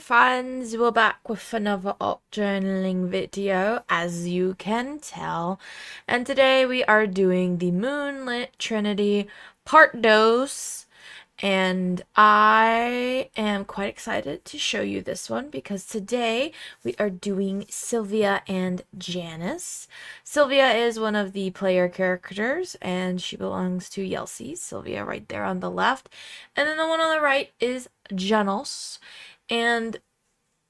friends, we're back with another op journaling video, as you can tell. And today we are doing the Moonlit Trinity part dose. And I am quite excited to show you this one because today we are doing Sylvia and Janice. Sylvia is one of the player characters and she belongs to Yelhsa. Sylvia right there on the left. And then the one on the right is Janos. And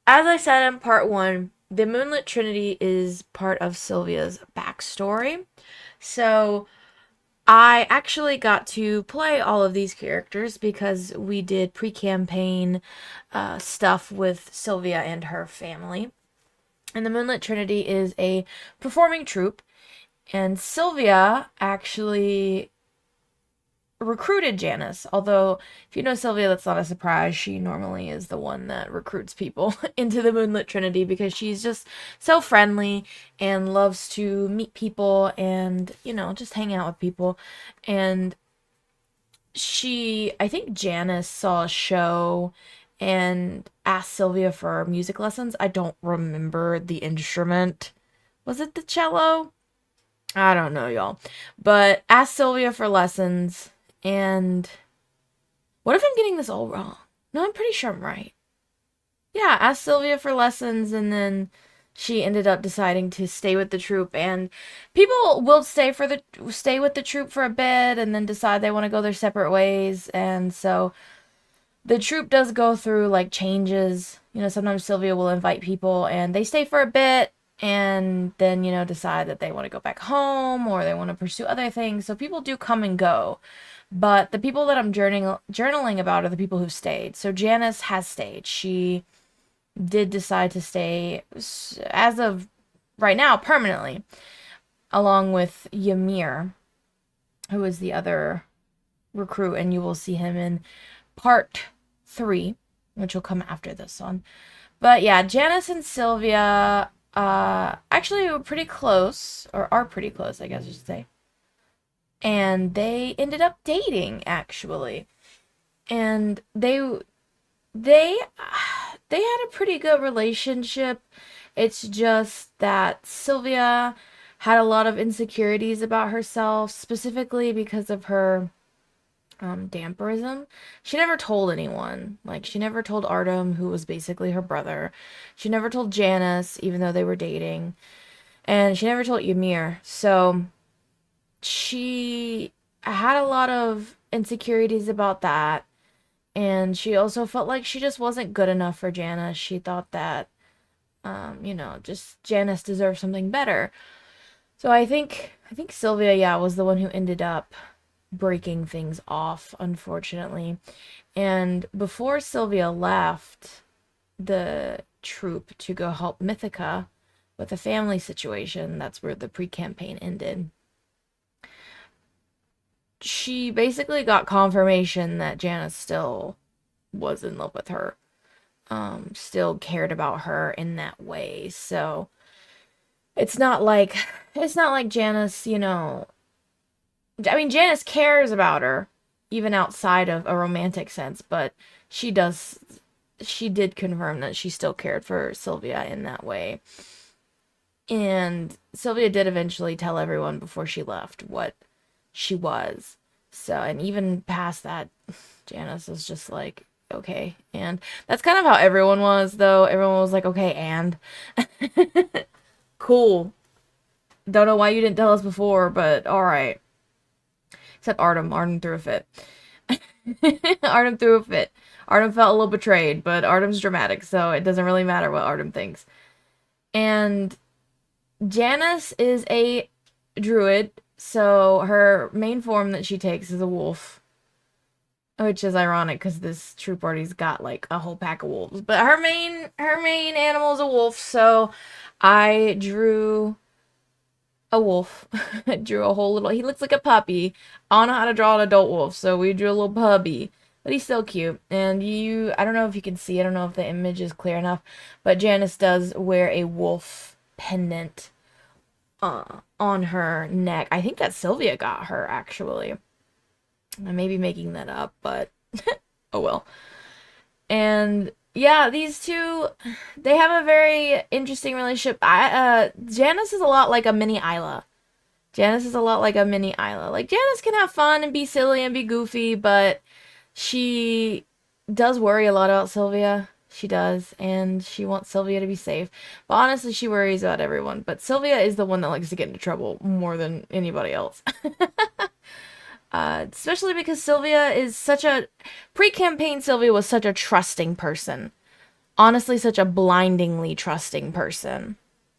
as I said in part one, the Moonlit Trinity is part of Sylvia's backstory. So I actually got to play all of these characters because we did pre-campaign stuff with Sylvia and her family. And the Moonlit Trinity is a performing troupe, and Sylvia actually recruited Janice. Although, if you know Sylvia, that's not a surprise. She normally is the one that recruits people into the Moonlit Trinity because she's just so friendly and loves to meet people and, just hang out with people. And I think Janice saw a show and asked Sylvia for music lessons. I don't remember the instrument. Was it the cello? I don't know, y'all. But asked Sylvia for lessons. And what if I'm getting this all wrong? No, I'm pretty sure I'm right. Yeah, asked Sylvia for lessons, and then she ended up deciding to stay with the troupe. And people will stay with the troupe for a bit, and then decide they want to go their separate ways. And so the troupe does go through like changes. Sometimes Sylvia will invite people, and they stay for a bit, and then decide that they want to go back home or they want to pursue other things. So people do come and go. But the people that I'm journaling about are the people who stayed. So Janice has stayed. She did decide to stay, as of right now, permanently, along with Ymir, who is the other recruit, and you will see him in part 3, which will come after this one. But yeah, Janice and Sylvia actually were pretty close, or are pretty close, I guess I should say. And they ended up dating, actually. And they had a pretty good relationship. It's just that Sylvia had a lot of insecurities about herself, specifically because of her damperism. She never told anyone. Like, she never told Artem, who was basically her brother. She never told Janice, even though they were dating. And she never told Ymir. So she had a lot of insecurities about that. And she also felt like she just wasn't good enough for Janice. She thought that, just Janice deserved something better. So I think Sylvia, yeah, was the one who ended up breaking things off, unfortunately. And before Sylvia left the troupe to go help Mythica with a family situation, that's where the pre-campaign ended. She basically got confirmation that Janice still was in love with her, still cared about her in that way. So it's not like Janice, Janice cares about her, even outside of a romantic sense, but she did confirm that she still cared for Sylvia in that way. And Sylvia did eventually tell everyone before she left what she was. So, and even past that, Janice was just like, okay. And that's kind of how everyone was, though. Everyone was like, okay, and cool. Don't know why you didn't tell us before, but all right. Except Artem. Artem threw a fit. Artem threw a fit. Artem felt a little betrayed, but Artem's dramatic, so it doesn't really matter what Artem thinks. And Janice is a druid, so her main form that she takes is a wolf. Which is ironic because this troop already's got like a whole pack of wolves. But her main animal is a wolf, so I drew a wolf. I drew a whole little, he looks like a puppy. I don't know how to draw an adult wolf, so we drew a little puppy. But he's still cute. And I don't know if you can see, I don't know if the image is clear enough, but Janice does wear a wolf pendant on her neck. I think that Sylvia got her, actually. I may be making that up, but oh well. And Yeah, these two, they have a very interesting relationship. Janice is a lot like a mini Isla. Janice is a lot like a mini Isla. Like Janice can have fun and be silly and be goofy, but she does worry a lot about Sylvia. She does, and she wants Sylvia to be safe. But honestly, she worries about everyone. But Sylvia is the one that likes to get into trouble more than anybody else. Especially because Sylvia is such a pre-campaign. Sylvia was such a trusting person. Honestly, such a blindingly trusting person.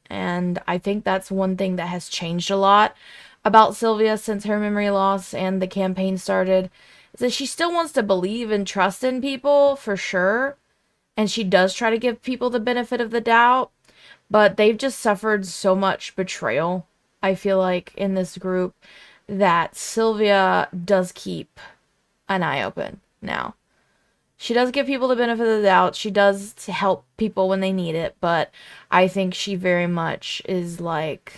And I think that's one thing that has changed a lot about Sylvia since her memory loss and the campaign started. Is that she still wants to believe and trust in people for sure. And she does try to give people the benefit of the doubt. But they've just suffered so much betrayal, I feel like, in this group that Sylvia does keep an eye open now. She does give people the benefit of the doubt. She does help people when they need it, but I think she very much is like,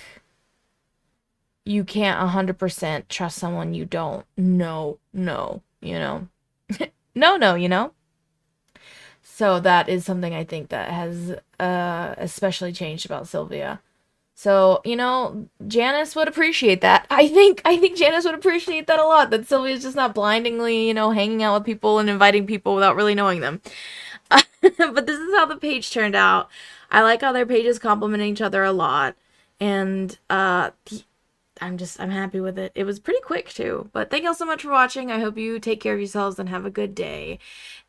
you can't 100% trust someone you don't know, you know? No, you know? So that is something I think that has especially changed about Sylvia. So, Janice would appreciate that. I think Janice would appreciate that a lot, that Sylvia's just not blindingly, hanging out with people and inviting people without really knowing them. But this is how the page turned out. I like how their pages complement each other a lot. And I'm happy with it. It was pretty quick too. But thank y'all so much for watching. I hope you take care of yourselves and have a good day.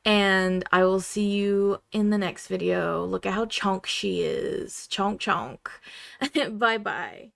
And I will see you in the next video. Look at how chonk she is. Chonk chonk. Bye bye.